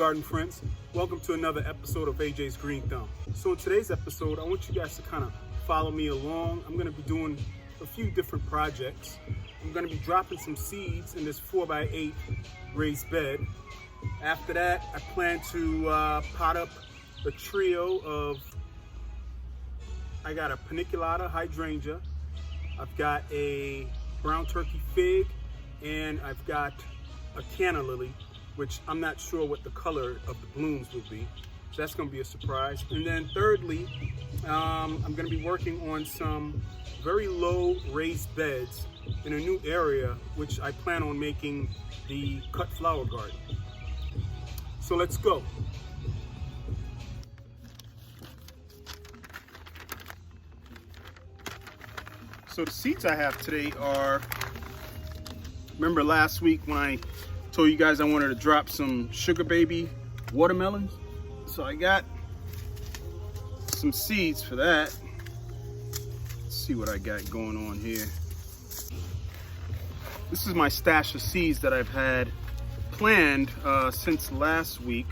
garden friends. Welcome to another episode of AJ's Green Thumb. So in today's episode, I want you guys to kind of follow me along. I'm going to be doing a few different projects. I'm going to be dropping some seeds in this 4x8 raised bed. After that, I plan to pot up a trio of, I got a paniculata hydrangea, I've got a brown turkey fig, and I've got a canna lily, which I'm not sure what the color of the blooms will be. So that's going to be a surprise. And then thirdly, I'm going to be working on some very low raised beds in a new area, which I plan on making the cut flower garden. So let's go. So the seeds I have today are, remember last week when I told you guys I wanted to drop some sugar baby watermelons? So I got some seeds for that. Let's see what I got going on here. This is my stash of seeds that I've had planned since last week.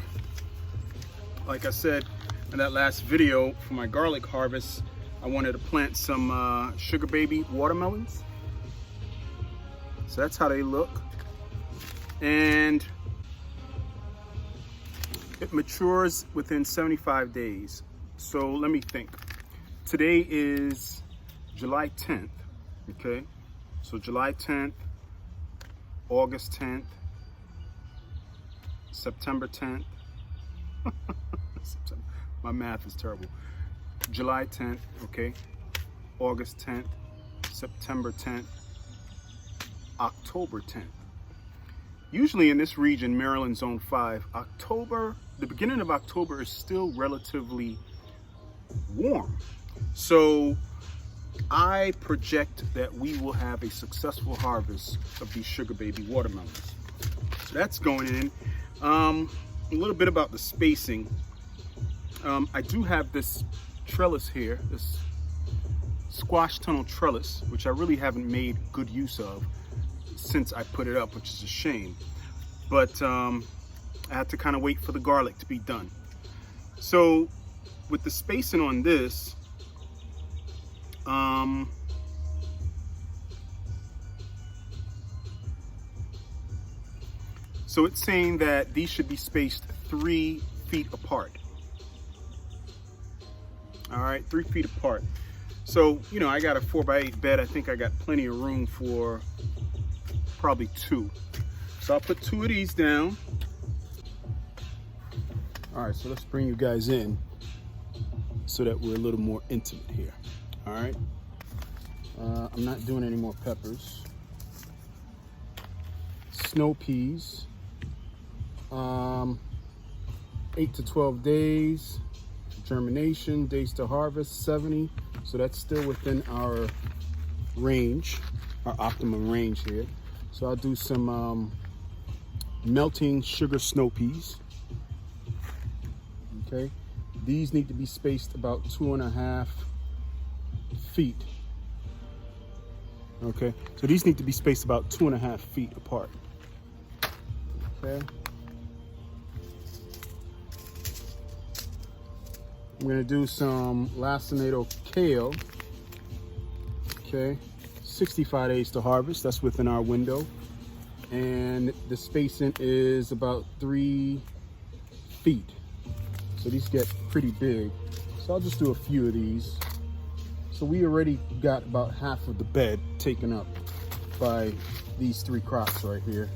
Like I said in that last video for my garlic harvest, I wanted to plant some sugar baby watermelons. So that's how they look. And it matures within 75 days. So let me think. Today is July 10th, okay? So July 10th, August 10th, September 10th. My math is terrible. July 10th, okay? August 10th, September 10th, October 10th. Usually in this region, Maryland Zone 5, the beginning of October is still relatively warm. So I project that we will have a successful harvest of these sugar baby watermelons. So that's going in. A little bit about the spacing. I do have this trellis here, this squash tunnel trellis, which I really haven't made good use of since I put it up, which is a shame. But I had to kind of wait for the garlic to be done. So with the spacing on this, so it's saying that these should be spaced 3 feet apart. All right, 3 feet apart. So, you know, I got a 4x8 bed. I think I got plenty of room for probably 2. So I'll put 2 of these down. All right, so let's bring you guys in so that we're a little more intimate here. All right. I'm not doing any more peppers. Snow peas. 8 to 12 days. Germination, days to harvest, 70. So that's still within our range, our optimum range here. So I'll do some melting sugar snow peas. Okay, these need to be spaced about 2.5 feet. Okay, so these need to be spaced about 2.5 feet apart. Okay. I'm gonna do some lacinato kale. Okay, 65 days to harvest. That's within our window. And the spacing is about 3 feet. So these get pretty big. So I'll just do a few of these. So we already got about half of the bed taken up by these 3 crops right here.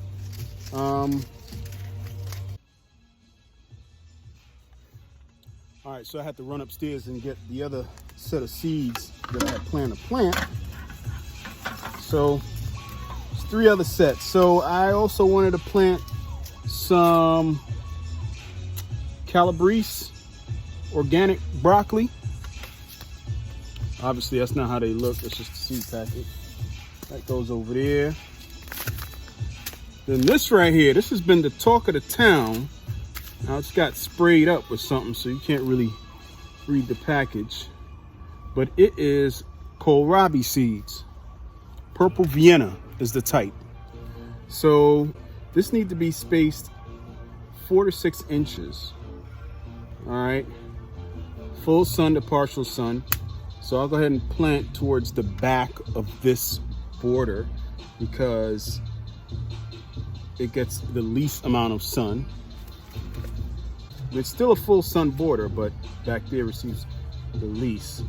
All right, so I had to run upstairs and get the other set of seeds that I had planned to plant. So it's 3 other sets. So I also wanted to plant some Calabrese organic broccoli. Obviously that's not how they look, it's just a seed packet. That goes over there. Then this right here, this has been the talk of the town. Now it's got sprayed up with something, so you can't really read the package. But it is kohlrabi seeds. Purple Vienna is the type. So this needs to be spaced 4 to 6 inches. All right, full sun to partial sun. So I'll go ahead and plant towards the back of this border because it gets the least amount of sun. It's still a full sun border, but back there receives the least.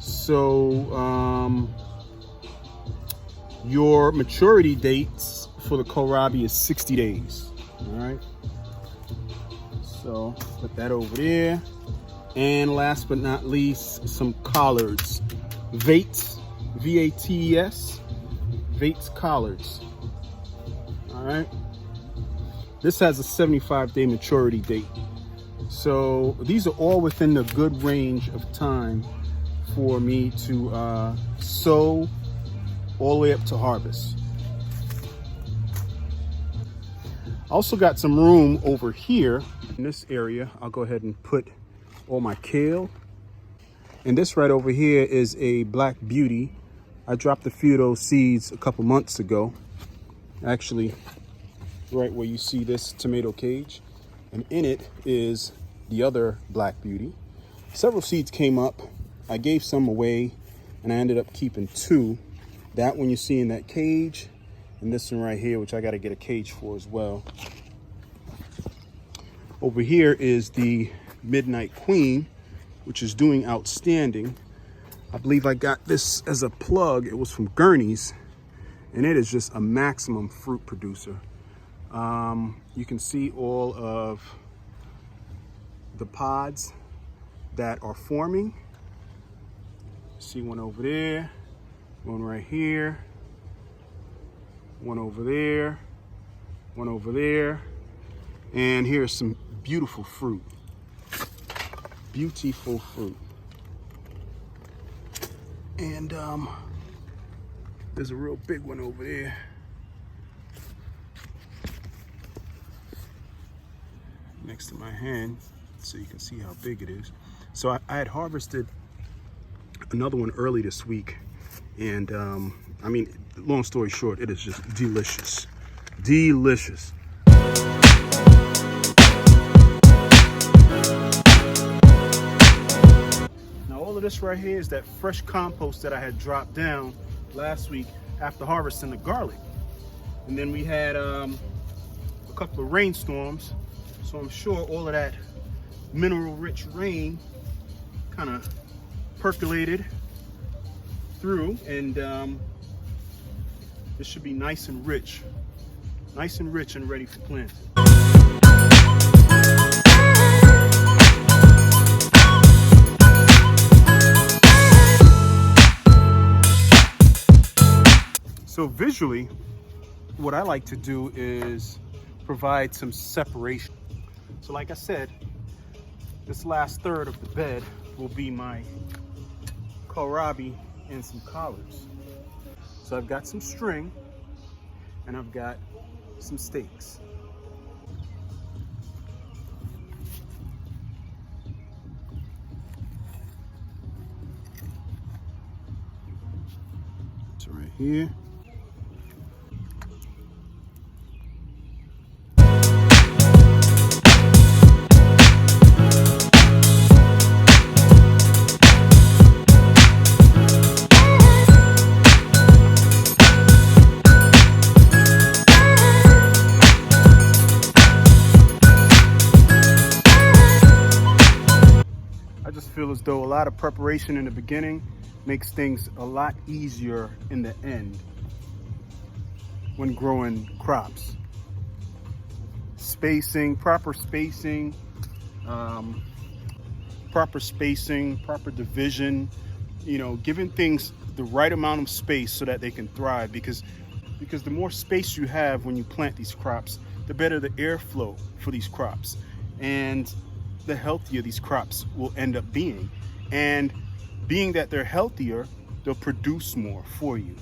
So your maturity dates for the kohlrabi is 60 days. All right. So put that over there. And last but not least, some collards. Vates, V-A-T-E-S, Vates collards. All right. This has a 75-day maturity date. So these are all within the good range of time for me to sow all the way up to harvest. Also got some room over here in this area. I'll go ahead and put all my kale. And this right over here is a Black Beauty. I dropped a few of those seeds a couple months ago. Actually, right where you see this tomato cage. And in it is the other Black Beauty. Several seeds came up. I gave some away and I ended up keeping 2. That one you see in that cage, and this one right here, which I got to get a cage for as well. Over here is the Midnight Queen, which is doing outstanding. I believe I got this as a plug. It was from Gurney's, and it is just a maximum fruit producer. You can see all of the pods that are forming. See one over there, one right here, one over there, one over there, and here's some beautiful fruit. Beautiful fruit. And there's a real big one over there. Next to my hand, so you can see how big it is. So I had harvested another one early this week, and I mean, long story short, it is just delicious. Delicious. Now all of this right here is that fresh compost that I had dropped down last week after harvesting the garlic. And then we had a couple of rainstorms, so I'm sure all of that mineral rich rain kind of percolated through, and this should be nice and rich and ready for planting. So visually, what I like to do is provide some separation. So like I said, this last third of the bed will be my kohlrabi and some collards. So I've got some string and I've got some stakes. So right here. Feel as though a lot of preparation in the beginning makes things a lot easier in the end when growing crops. Spacing, proper spacing, proper division, you know, giving things the right amount of space so that they can thrive, because the more space you have when you plant these crops, the better the airflow for these crops, and the healthier these crops will end up being. And being that they're healthier, they'll produce more for you.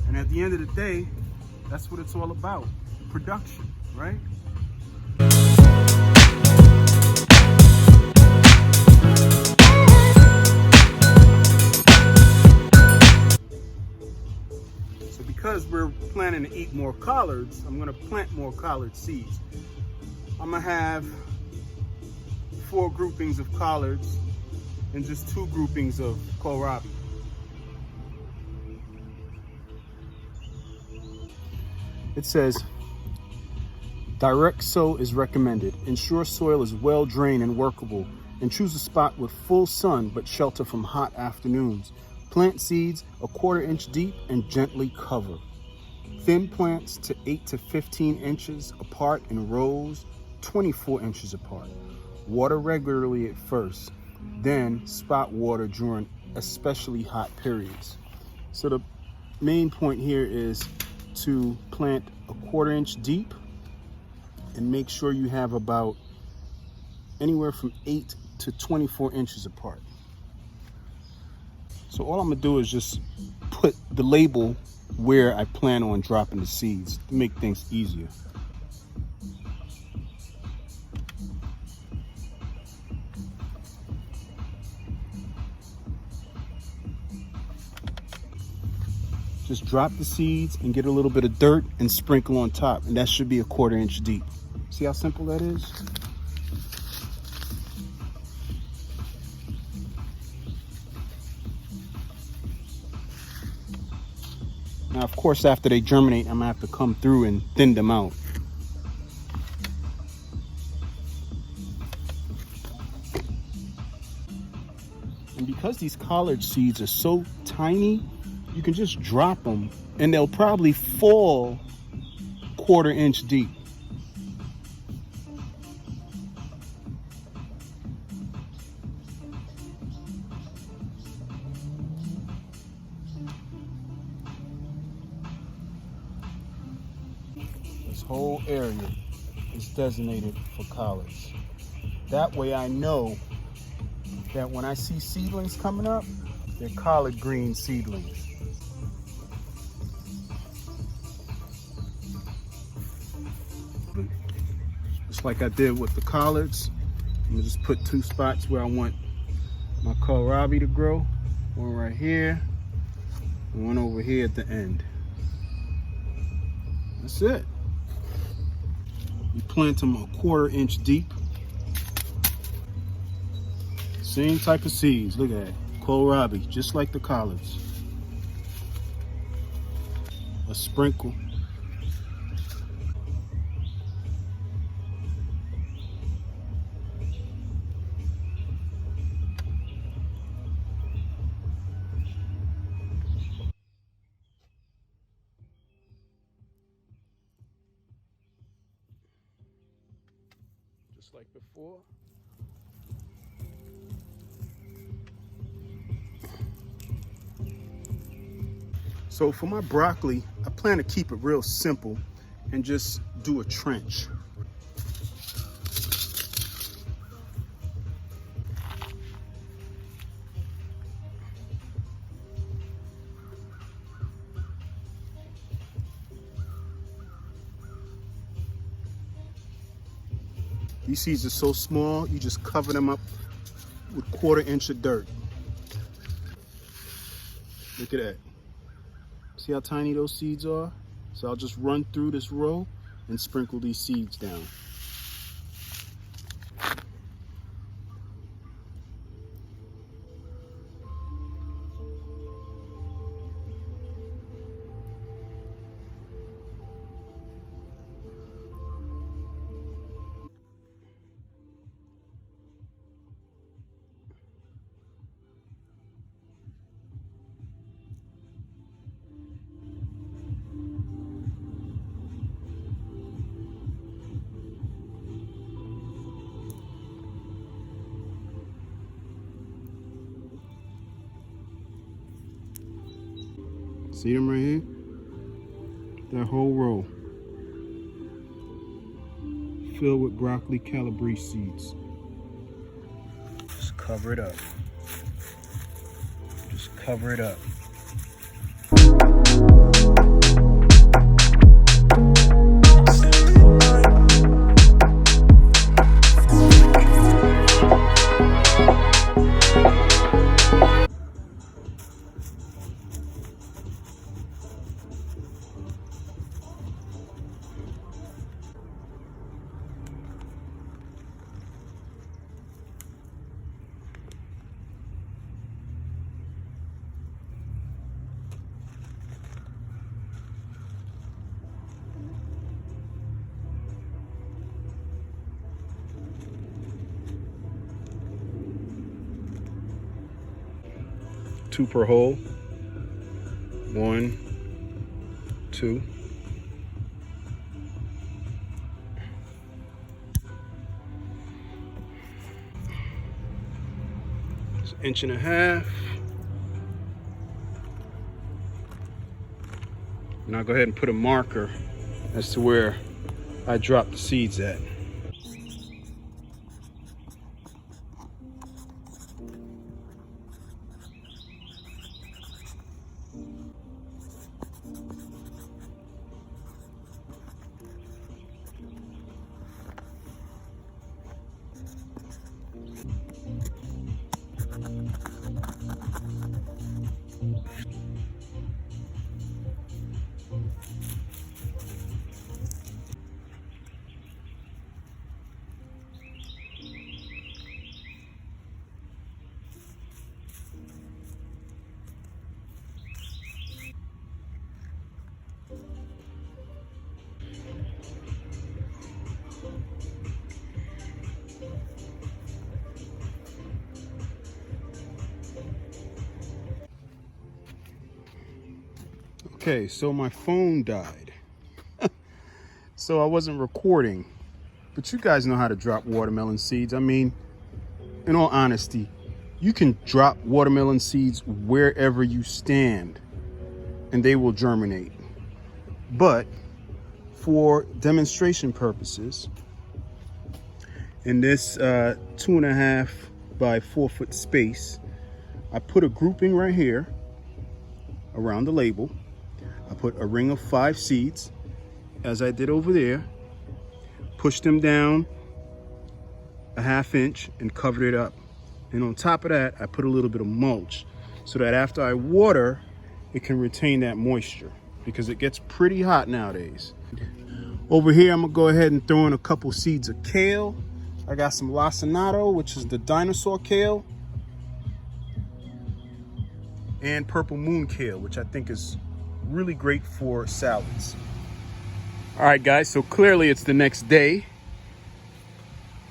And at the end of the day, that's what it's all about, production, right? So because we're planting wanting to eat more collards, I'm gonna plant more collard seeds. I'm gonna have 4 groupings of collards and just 2 groupings of kohlrabi. It says, direct sow is recommended. Ensure soil is well drained and workable, and choose a spot with full sun but shelter from hot afternoons. Plant seeds a 1/4 inch deep and gently cover. Thin plants to 8 to 15 inches apart in rows, 24 inches apart. Water regularly at first, then spot water during especially hot periods. So the main point here is to plant a 1/4 inch deep and make sure you have about anywhere from 8 to 24 inches apart. So all I'm gonna do is just put the label where I plan on dropping the seeds to make things easier. Just drop the seeds and get a little bit of dirt and sprinkle on top, and that should be a 1/4 inch deep. See how simple that is? Now, of course, after they germinate, I'm gonna have to come through and thin them out. And because these collard seeds are so tiny, you can just drop them and they'll probably fall 1/4 inch deep. This whole area is designated for collards. That way I know that when I see seedlings coming up, they're collard green seedlings. Just like I did with the collards, I'm gonna just put 2 spots where I want my kohlrabi to grow. One right here, and one over here at the end. That's it. You plant them a 1/4 inch deep. Same type of seeds, look at it. Kohlrabi, just like the collards. A sprinkle. Just like before. So for my broccoli, I plan to keep it real simple and just do a trench. These seeds are so small, you just cover them up with 1/4 inch of dirt. Look at that. See how tiny those seeds are? So I'll just run through this row and sprinkle these seeds down. See them right here? That whole row filled with broccoli calabrese seeds. Just cover it up. Just cover it up. 2 per hole. 1, 2. It's 1.5 inches. Now go ahead and put a marker as to where I dropped the seeds at. Okay, so my phone died. So I wasn't recording. But you guys know how to drop watermelon seeds. I mean, in all honesty, you can drop watermelon seeds wherever you stand and they will germinate. But for demonstration purposes, in this 2.5 by 4 foot space, I put a grouping right here around the label. I put a ring of 5 seeds, as I did over there, pushed them down a 1/2 inch and covered it up. And on top of that, I put a little bit of mulch so that after I water, it can retain that moisture because it gets pretty hot nowadays. Over here, I'm gonna go ahead and throw in a couple seeds of kale. I got some lacinato, which is the dinosaur kale, and purple moon kale, which I think is really great for salads. All right, guys, so clearly it's the next day.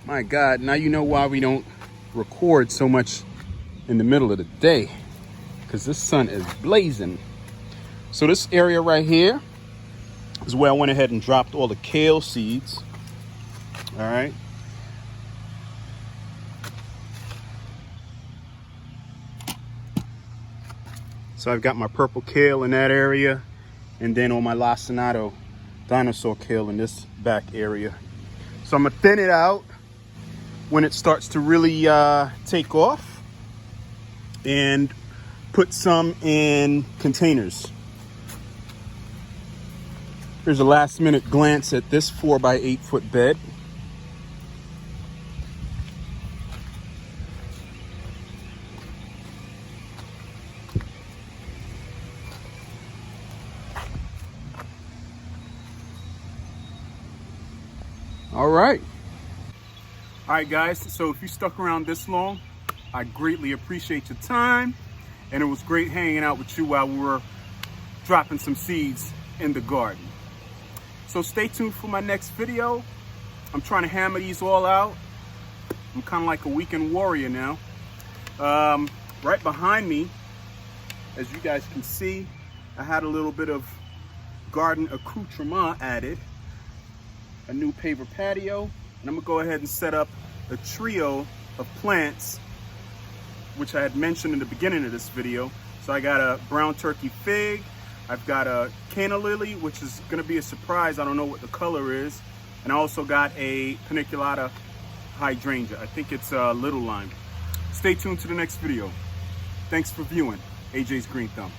My God, now you know why we don't record so much in the middle of the day, because this sun is blazing. So this area right here is where I went ahead and dropped all the kale seeds. All right. So I've got my purple kale in that area, and then on my lacinato dinosaur kale in this back area. So I'm gonna thin it out when it starts to really take off, and put some in containers. Here's a last minute glance at this 4 by 8 foot bed. All right, guys, so if you stuck around this long, I greatly appreciate your time, and it was great hanging out with you while we were dropping some seeds in the garden. So stay tuned for my next video. I'm trying to hammer these all out. I'm kind of like a weekend warrior now. Right behind me, as you guys can see, I had a little bit of garden accoutrement added. A new paver patio, and I'm gonna go ahead and set up a trio of plants, which I had mentioned in the beginning of this video. So I got a brown turkey fig, I've got a canna lily, which is gonna be a surprise, I don't know what the color is, and I also got a paniculata hydrangea. I think it's a little lime. Stay tuned to the next video. Thanks for viewing AJ's Green Thumb.